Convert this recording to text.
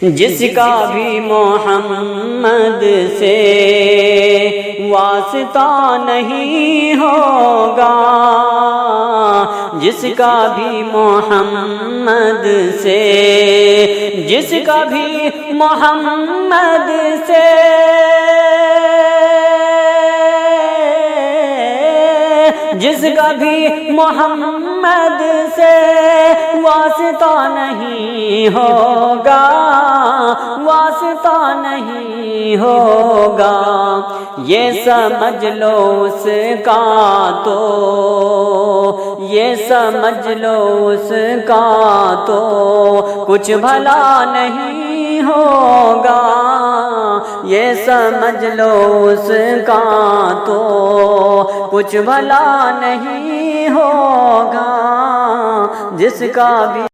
جس کا بھی محمد سے واسطہ نہیں ہوگا، جس کا بھی محمد سے، جس کا بھی محمد سے، جس کا بھی محمد سے واسطہ نہیں ہوگا، واسطہ نہیں ہوگا، یہ سمجھ لو اس کا تو، یہ سمجھ لو اس کا تو کچھ بھلا نہیں ہوگا، یہ سمجھ لو اس کا تو کچھ بھلا نہیں ہوگا، جس کا بھی